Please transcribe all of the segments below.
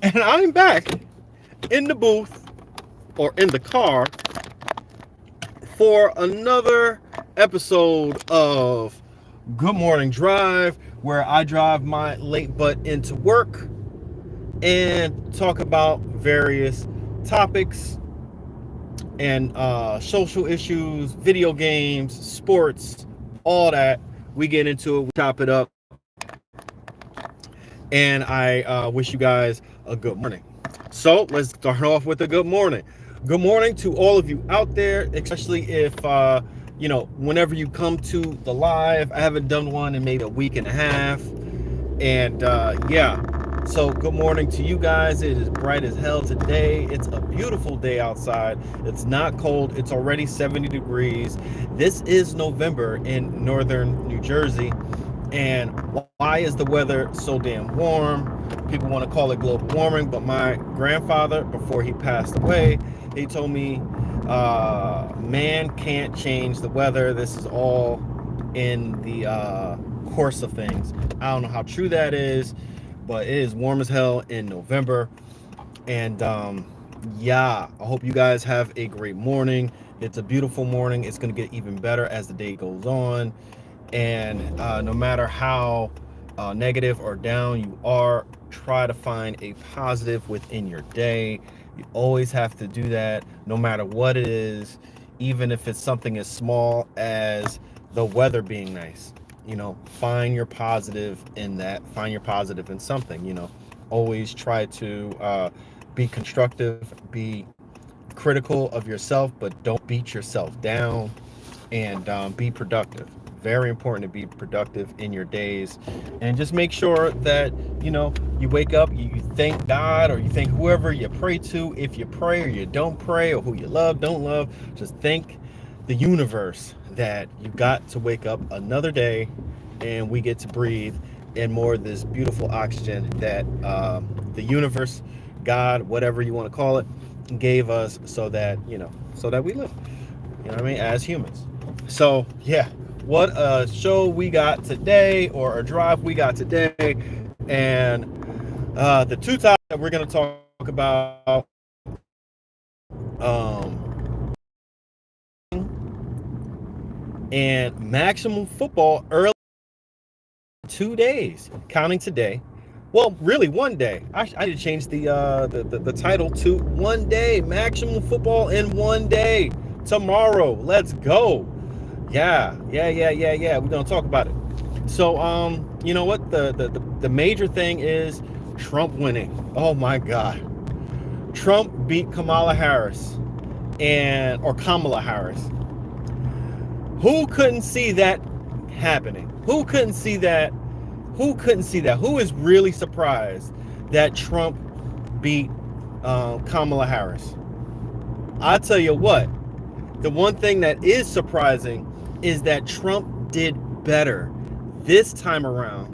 And I'm back in the booth or in the car for another episode of Good Morning Drive, where I drive my late butt into work and talk about various topics and social issues, video games, sports, all that. We get into it, we chop it up, and I wish you guys a good morning. So let's start off with a good morning. Good morning to all of you out there, especially if whenever you come to the live. I haven't done one in maybe a week and a half, and yeah. So good morning to you guys. It is bright as hell today. It's a beautiful day outside. It's not cold. It's already 70 degrees. This is November in northern New Jersey. And why is the weather so damn warm? People want to call it global warming, but my grandfather, before he passed away, he told me, man can't change the weather. This is all in the course of things. I don't know how true that is, but it is warm as hell in November. And yeah, I hope you guys have a great morning. It's a beautiful morning. It's going to get even better as the day goes on. And no matter how negative or down you are, try to find a positive within your day. You always have to do that, no matter what it is, even if it's something as small as the weather being nice. Find your positive in that. Find your positive in something. Always try to be constructive, be critical of yourself, but don't beat yourself down, and be productive. Very important to be productive in your days, and just make sure that you wake up, you thank God, or you thank whoever you pray to. If you pray or you don't pray, or who you love, don't love, just thank the universe that you got to wake up another day, and we get to breathe in more of this beautiful oxygen that the universe, God, whatever you want to call it, gave us, so that we live. You know what I mean? As humans. So yeah, what a show we got today, or a drive we got today, and the two topics that we're going to talk about, and maximum football early 2 days, counting today. Well, really, one day. I did change the title to one day, maximum football in one day. Tomorrow, let's go. Yeah. We're gonna talk about it. So, you know what? The major thing is Trump winning. Oh my God, Trump beat Kamala Harris, or Kamala Harris. Who couldn't see that happening? Who couldn't see that? Who couldn't see that? Who is really surprised that Trump beat Kamala Harris? I'll tell you what. The one thing that is surprising is that Trump did better this time around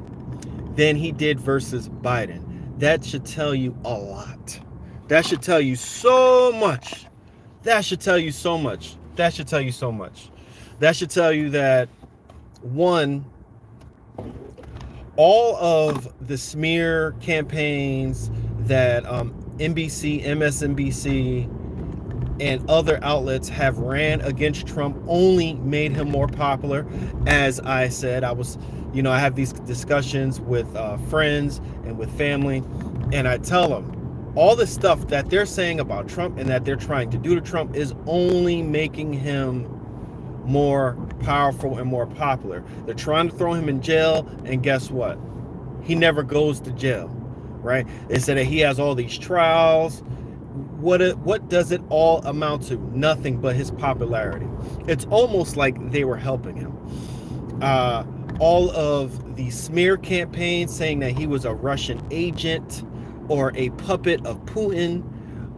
than he did versus Biden. That should tell you a lot. That should tell you so much. That should tell you so much. That should tell you so much. That should tell you that, one, all of the smear campaigns that NBC, MSNBC, and other outlets have ran against Trump only made him more popular. As I said, I have these discussions with friends and with family, and I tell them all the stuff that they're saying about Trump and that they're trying to do to Trump is only making him more powerful and more popular. They're trying to throw him in jail, and guess what? He never goes to jail, right? They said that he has all these trials. What does it all amount to? Nothing but his popularity. It's almost like they were helping him. All of the smear campaigns saying that he was a Russian agent or a puppet of Putin,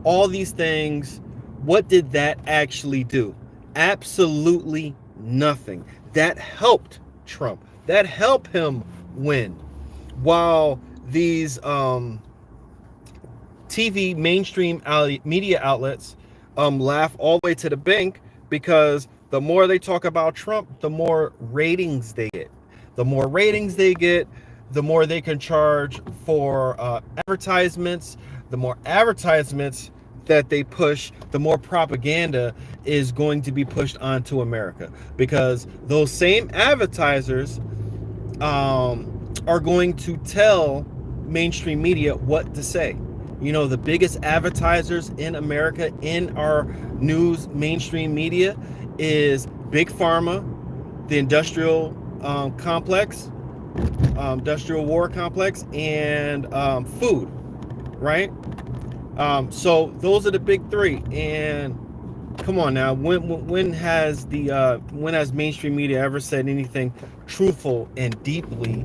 all these things, what did that actually do? Absolutely nothing. That helped Trump. That helped him win. While these TV mainstream media outlets laugh all the way to the bank, because the more they talk about Trump, the more ratings they get. The more ratings they get, the more they can charge for advertisements. The more advertisements that they push, the more propaganda is going to be pushed onto America, because those same advertisers are going to tell mainstream media what to say. You know, the biggest advertisers in America in our news mainstream media is Big Pharma, the industrial complex, industrial war complex, and food, right? So those are the big three. And come on now, when has mainstream media ever said anything truthful and deeply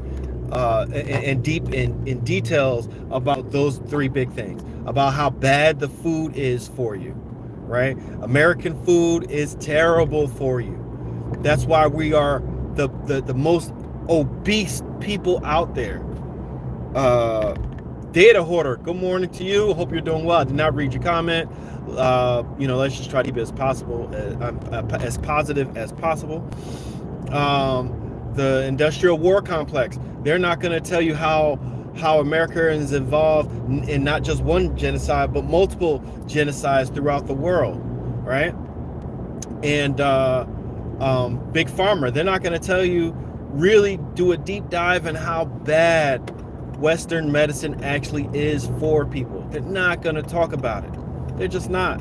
and deep in details about those three big things, about how bad the food is for you, right? American food is terrible for you. That's why we are the most obese people out there. Data Hoarder, good morning to you. Hope you're doing well. I did not read your comment. Let's just try to keep it as possible, as positive as possible. The industrial war complex, they're not going to tell you how America is involved in not just one genocide, but multiple genocides throughout the world, right? And Big Pharma, they're not going to tell you, really do a deep dive in how bad Western medicine actually is for people. They're not going to talk about it. They're just not.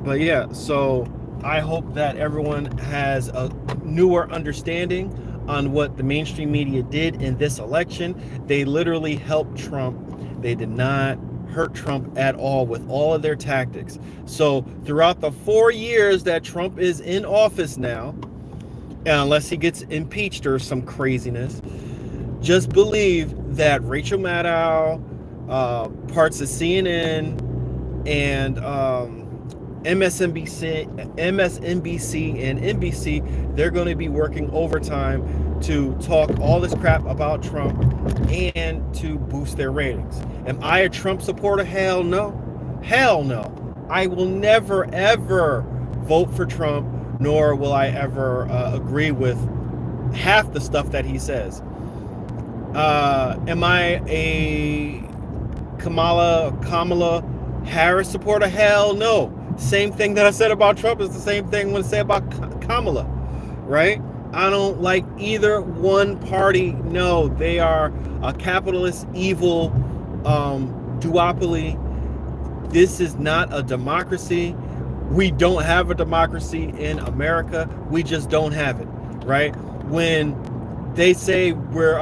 But yeah, so I hope that everyone has a newer understanding on what the mainstream media did in this election. They literally helped Trump. They did not hurt Trump at all with all of their tactics. So throughout the 4 years that Trump is in office now, unless he gets impeached or some craziness, just believe that Rachel Maddow, parts of CNN, and MSNBC and NBC, they're going to be working overtime to talk all this crap about Trump and to boost their ratings. Am I a Trump supporter? Hell no. Hell no. I will never, ever vote for Trump, nor will I ever agree with half the stuff that he says. Am I a Kamala Harris supporter? Hell no. Same thing that I said about Trump is the same thing I'm going to say about Kamala, right? I don't like either one party. No, they are a capitalist, evil duopoly. This is not a democracy. We don't have a democracy in America. We just don't have it, right? When they say we're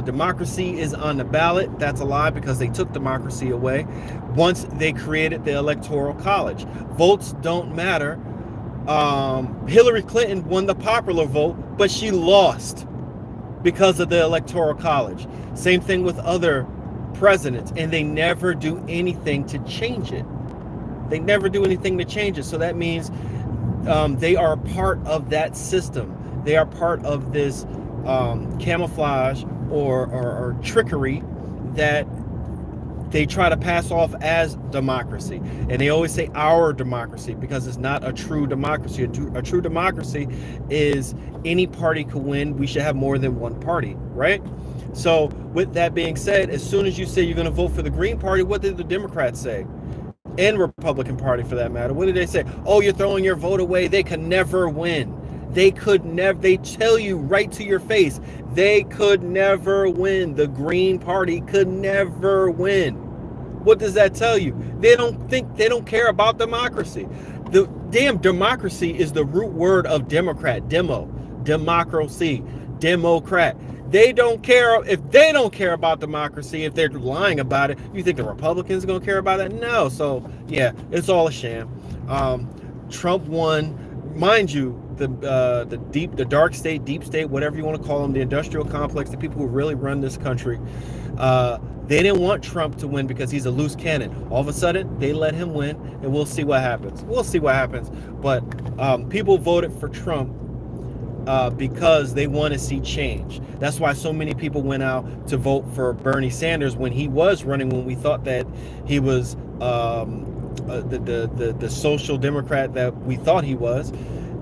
democracy is on the ballot, that's a lie, because they took democracy away once they created the Electoral College. Votes don't matter. Hillary Clinton won the popular vote, but she lost because of the Electoral College. Same thing with other presidents, and they never do anything to change it. They never do anything to change it. So that means they are part of that system. They are part of this camouflage or trickery that they try to pass off as democracy. And they always say our democracy, because it's not a true democracy. A true democracy is any party could win. We should have more than one party, right? So with that being said, as soon as you say you're going to vote for the Green Party, what did the Democrats say? And Republican Party for that matter. What did they say? Oh, you're throwing your vote away. They could never win. They could never. They tell you right to your face, they could never win. The Green Party could never win. What does that tell you? They don't care about democracy. The damn democracy is the root word of Democrat, democracy, Democrat. They don't care. If they don't care about democracy, if they're lying about it, you think the Republicans are going to care about it? No. So yeah, it's all a sham. Trump won. Mind you, the dark state, deep state, whatever you want to call them, the industrial complex, the people who really run this country, they didn't want Trump to win because he's a loose cannon. All of a sudden, they let him win, and we'll see what happens. But people voted for Trump because they want to see change. That's why so many people went out to vote for Bernie Sanders when he was running, when we thought that he was the social democrat that we thought he was,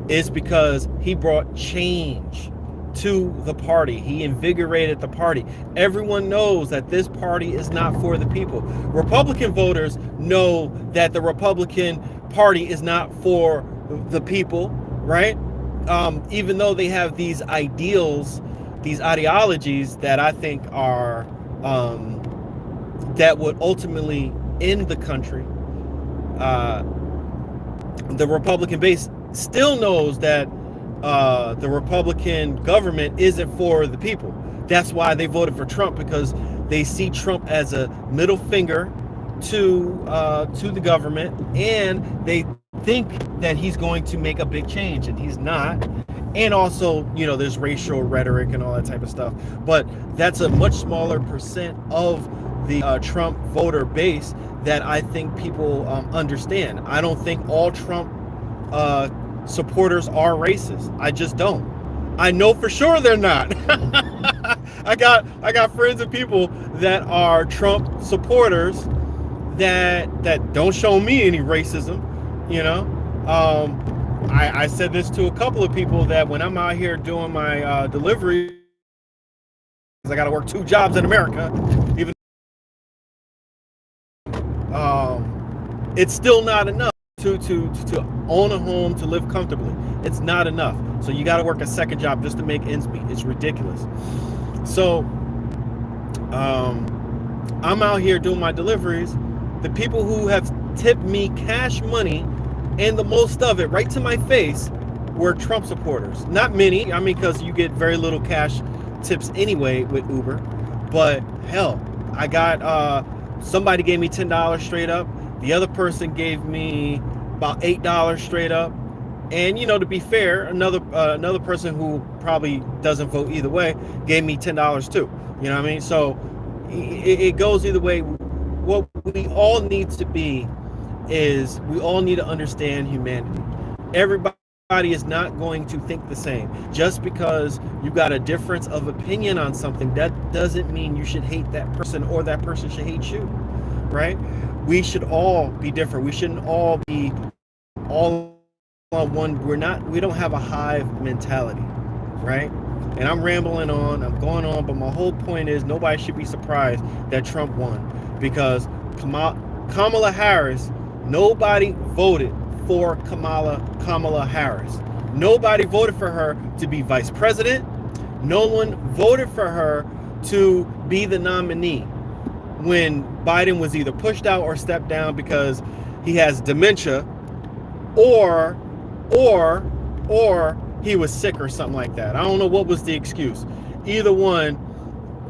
is because he brought change. to the party. He invigorated the party. Everyone knows that this party is not for the people. Republican voters know that the Republican Party is not for the people, right? Even though they have these ideals, these ideologies that I think are that would ultimately end the country. The Republican base still knows that the Republican government isn't for the people. That's why they voted for Trump, because they see Trump as a middle finger to the government, and they think that he's going to make a big change, and he's not. And also, you know, there's racial rhetoric and all that type of stuff, but that's a much smaller percent of the Trump voter base that I think people understand. I don't think all Trump supporters are racist. I just don't. I know for sure they're not. I got friends and people that are Trump supporters that don't show me any racism, you know. I said this to a couple of people, that when I'm out here doing my delivery, because I got to work 2 jobs in America, even it's still not enough to own a home, to live comfortably. It's not enough. So you got to work a second job just to make ends meet. It's ridiculous. So I'm out here doing my deliveries. The people who have tipped me cash money, and the most of it right to my face, were Trump supporters. Not many, I mean, because you get very little cash tips anyway with Uber. But hell, I got somebody gave me $10 straight up. The other person gave me about $8 straight up. And, you know, to be fair, another person who probably doesn't vote either way gave me $10 too. You know what I mean? So it goes either way. What we all need to be is, we all need to understand humanity. Everybody is not going to think the same. Just because you got a difference of opinion on something, that doesn't mean you should hate that person or that person should hate you, right? We should all be different. We shouldn't all be all on one. We don't have a hive mentality, right? And I'm rambling on, I'm going on, but my whole point is, nobody should be surprised that Trump won, because Kamala Harris, nobody voted for Kamala Harris. Nobody voted for her to be vice president. No one voted for her to be the nominee when Biden was either pushed out or stepped down because he has dementia, or he was sick or something like that. I don't know what was the excuse. Either one,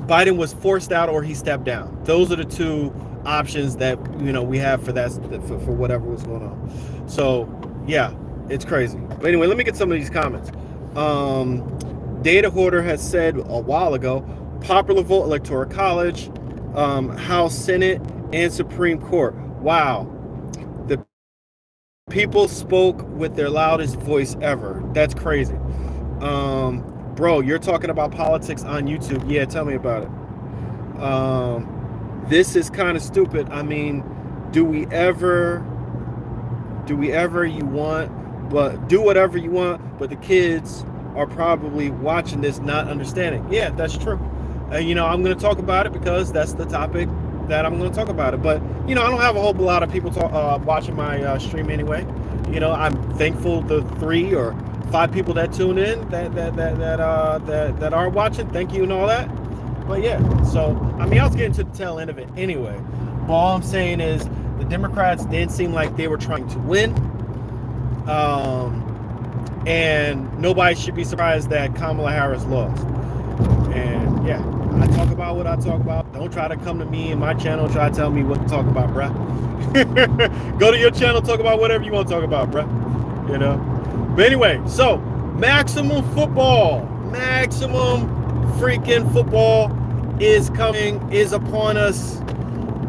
Biden was forced out or he stepped down. Those are the two options that, you know, we have for that, for whatever was going on. So yeah, it's crazy. But anyway, let me get some of these comments. Data Hoarder has said a while ago, popular vote, Electoral College, House, Senate, and Supreme Court. Wow. The people spoke with their loudest voice ever. That's crazy. Bro, you're talking about politics on YouTube. Yeah, tell me about it. This is kind of stupid. I mean, do we ever you want, but do whatever you want, but the kids are probably watching this not understanding. Yeah, that's true. You know, I'm going to talk about it because that's the topic that I'm going to talk about it. But, you know, I don't have a whole lot of people watching my stream anyway. You know, I'm thankful the 3 or 5 people that tune in that are watching. Thank you and all that. But yeah, so I mean, I was getting to the tail end of it anyway. But all I'm saying is, the Democrats didn't seem like they were trying to win. And nobody should be surprised that Kamala Harris lost. And yeah, I talk about what I talk about. Don't try to come to me and my channel, try to tell me what to talk about, bruh. Go to your channel, talk about whatever you want to talk about, bruh. You know? But anyway, so maximum football. Maximum freaking football is upon us.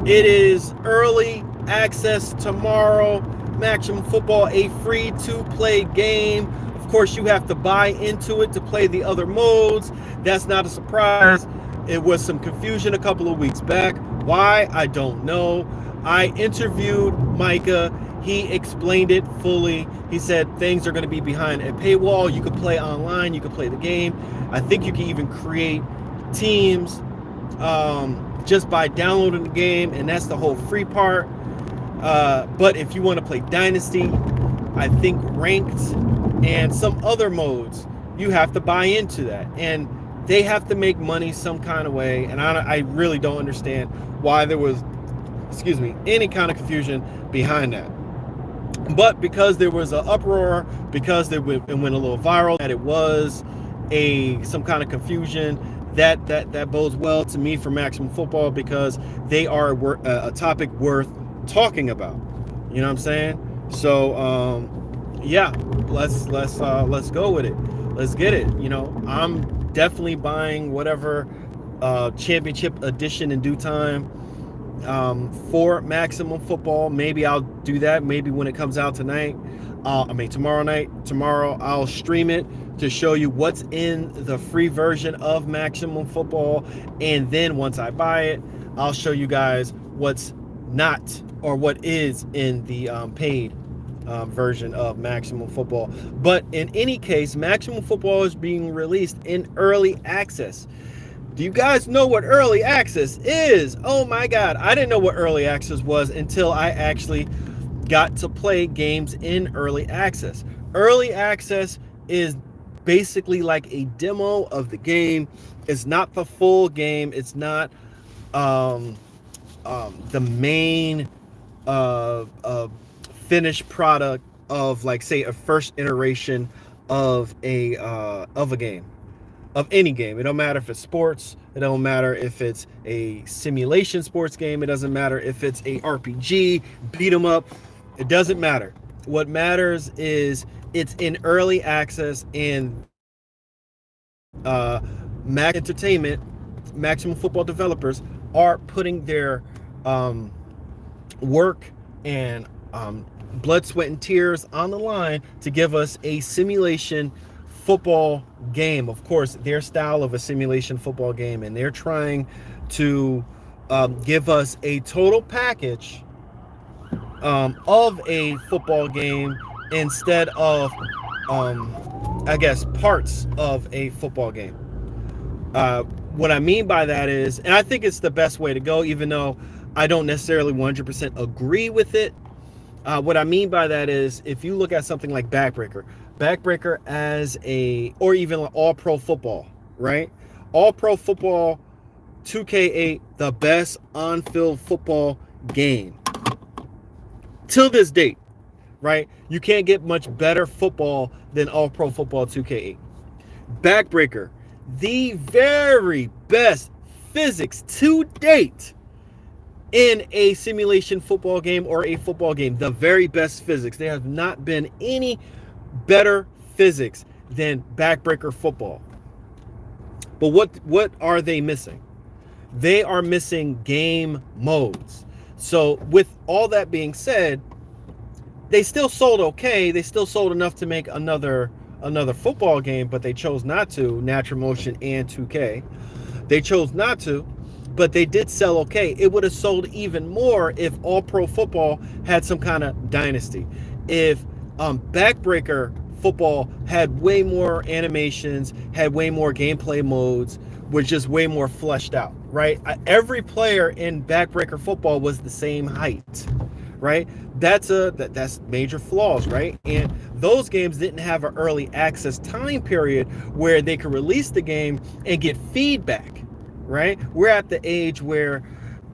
It is early access tomorrow. Maximum Football, a free to play game. Of course, you have to buy into it to play the other modes. That's not a surprise. It was some confusion a couple of weeks back. Why? I don't know. I interviewed Micah. He explained it fully. He said things are going to be behind a paywall. You could play online. You could play the game. I think you can even create teams just by downloading the game, and that's the whole free part. But if you want to play Dynasty, I think ranked and some other modes, you have to buy into that. And they have to make money some kind of way. And I really don't understand why there was, any kind of confusion behind that. But because there was an uproar, because it went a little viral, that it was some kind of confusion, that bodes well to me for Maximum Football, because they are a topic worth talking about. You know what I'm saying? So yeah, let's go with it. Let's get it. You know, I'm definitely buying whatever championship edition in due time for Maximum Football. Maybe I'll do that. Maybe when it comes out tonight. Tomorrow I'll stream it to show you what's in the free version of Maximum Football, and then once I buy it, I'll show you guys what's not, or what is in the paid version of Maximum Football. But in any case, Maximum Football is being released in early access. Do you guys know what early access is? Oh my God, I didn't know what early access was until I actually got to play games in early access. Early access is basically like a demo of the game. It's not the full game. It's not the main finished product of, like, say, a first iteration of a game, of any game. It don't matter if it's sports. It don't matter if it's a simulation sports game. It doesn't matter if it's a RPG, beat 'em up. It doesn't matter. What matters is it's in early access, and Mac Entertainment, Maximum Football developers, are putting their work and blood, sweat, and tears on the line to give us a simulation football game. Of course, their style of a simulation football game, and they're trying to give us a total package of a football game instead of, I guess, parts of a football game. What I mean by that is, and I think it's the best way to go, even though I don't necessarily 100% agree with it. What I mean by that is, if you look at something like Backbreaker or even All Pro Football, right? All Pro Football 2K8, the best on-field football game till this date, right? You can't get much better football than All Pro Football 2K8. Backbreaker, the very best physics to date in a simulation football game or a football game. The very best physics. There have not been any better physics than Backbreaker Football. But what are they missing? They are missing game modes. So with all that being said, they still sold okay. They still sold enough to make another football game, but they chose not to. Natural Motion and 2K. They chose not to, but they did sell okay. It would have sold even more if All Pro Football had some kind of dynasty. If Backbreaker Football had way more animations, had way more gameplay modes, was just way more fleshed out, right? Every player in Backbreaker Football was the same height, right? That's major flaws, right? And those games didn't have an early access time period where they could release the game and get feedback, right? We're at the age where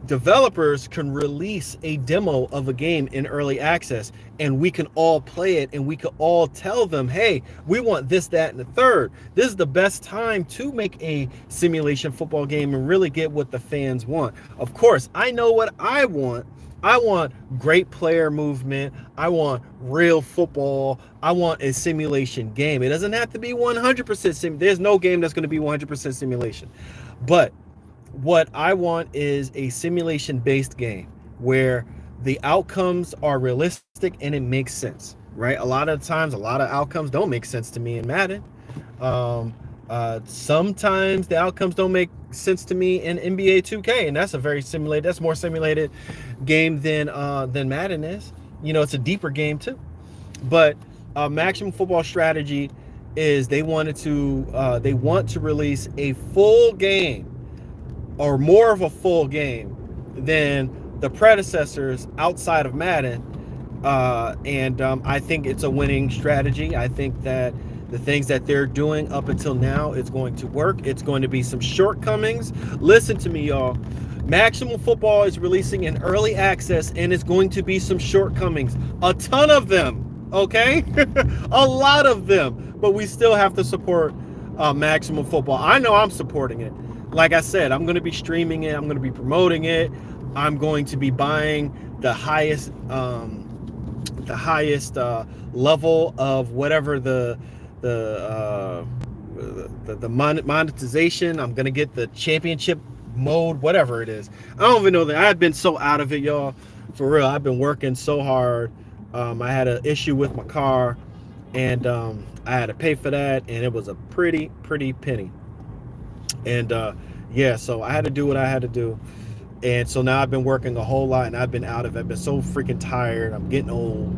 developers can release a demo of a game in early access, and we can all play it, and we can all tell them, hey, we want this, that, and the third. This is the best time to make a simulation football game and really get what the fans want. Of course, I know what I want. I want great player movement. I want real football. I want a simulation game. It doesn't have to be 100% sim. There's no game that's going to be 100% simulation. But what I want is a simulation-based game where the outcomes are realistic and it makes sense, right? A lot of times, a lot of outcomes don't make sense to me in Madden. Sometimes the outcomes don't make sense to me in NBA 2K, and that's more simulated game than Madden is. it's a deeper game too. But Maximum Football Strategy is they want to release a full game, or more of a full game than the predecessors outside of Madden. And I think it's a winning strategy. I think that the things that they're doing up until now is going to work. It's going to be some shortcomings. Listen to me, y'all. Maximum Football is releasing in early access, and it's going to be some shortcomings. A ton of them, okay? A lot of them. But we still have to support Maximum Football. I know I'm supporting it. Like I said, I'm going to be streaming it. I'm going to be promoting it. I'm going to be buying the highest level of whatever the monetization. I'm gonna get the championship mode, whatever it is. I don't even know that. I've been so out of it, y'all. For real, I've been working so hard. I had an issue with my car, and I had to pay for that, and it was a pretty penny. And yeah, so I had to do what I had to do. And so now I've been working a whole lot, and I've been out of it. I've been so freaking tired. I'm getting old.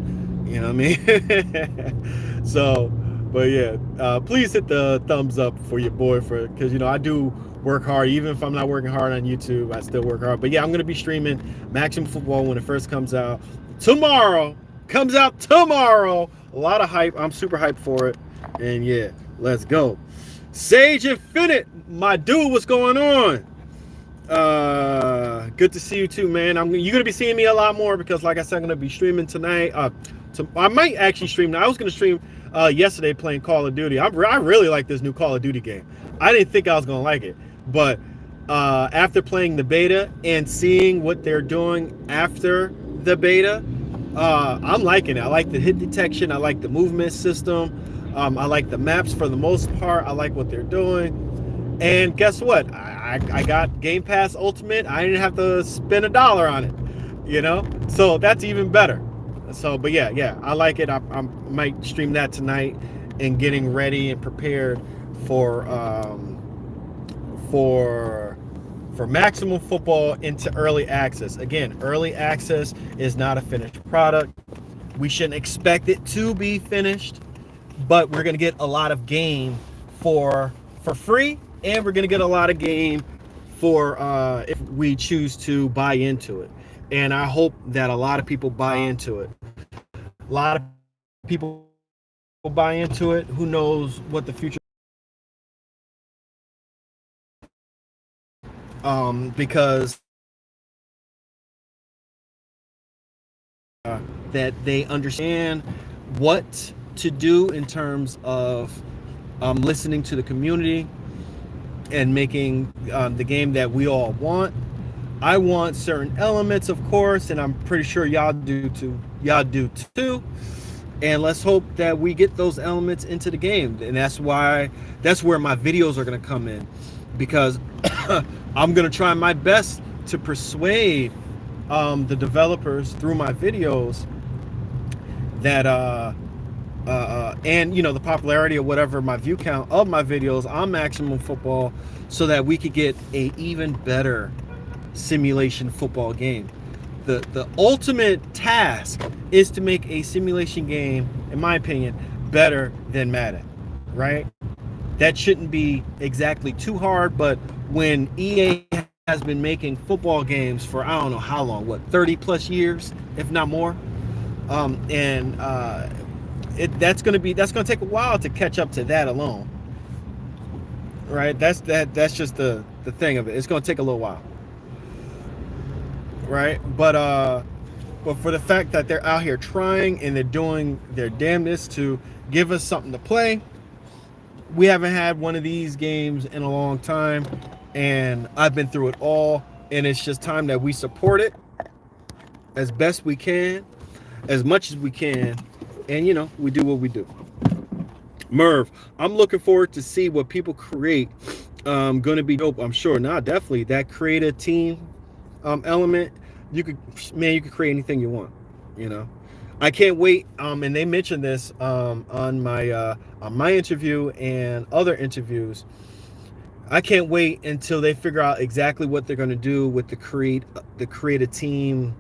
You know what I mean? So, but yeah, please hit the thumbs up for your boy, because I do work hard. Even if I'm not working hard on YouTube, I still work hard. But yeah, I'm gonna be streaming Maximum Football when it first comes out tomorrow. Comes out tomorrow. A lot of hype. I'm super hyped for it. And yeah, let's go. Sage Infinite, my dude, what's going on? Good to see you too, man. You're gonna be seeing me a lot more because, like I said, I'm gonna be streaming tonight. I might actually stream. I was gonna stream yesterday playing Call of Duty. I really like this new Call of Duty game. I didn't think I was gonna like it, but after playing the beta and seeing what they're doing after the beta, I'm liking it. I like the hit detection. I like the movement system. I like the maps for the most part. I like what they're doing. And guess what? I got Game Pass Ultimate. I didn't have to spend $1 on it, so that's even better. So, but yeah, I like it. I might stream that tonight and getting ready and prepared for Maximum Football into early access. Again, early access is not a finished product. We shouldn't expect it to be finished, but we're gonna get a lot of game for free. And we're going to get a lot of game for if we choose to buy into it. And I hope that a lot of people buy into it. A lot of people buy into it. Who knows what the future because that they understand what to do in terms of listening to the community and making the game that we all want. I want certain elements, of course, and I'm pretty sure y'all do too. And let's hope that we get those elements into the game. And that's where my videos are going to come in, because I'm going to try my best to persuade the developers through my videos that and the popularity or whatever, my view count of my videos on Maximum Football, so that we could get a even better simulation football game. The ultimate task is to make a simulation game, in my opinion, better than Madden, right? That shouldn't be exactly too hard, but when EA has been making football games for I don't know how long, 30 plus years, if not more, that's going to take a while to catch up to that alone, right? That's just the thing of it. It's going to take a little while, right? But for the fact that they're out here trying and they're doing their damnedest to give us something to play, we haven't had one of these games in a long time, and I've been through it all, and it's just time that we support it as best we can, as much as we can, and we do what we do. Merv, I'm looking forward to see what people create. Gonna be dope, I'm sure. Definitely that creative team element. You could create anything you want. I can't wait. And they mentioned this on my interview and other interviews. I can't wait until they figure out exactly what they're going to do with the creative team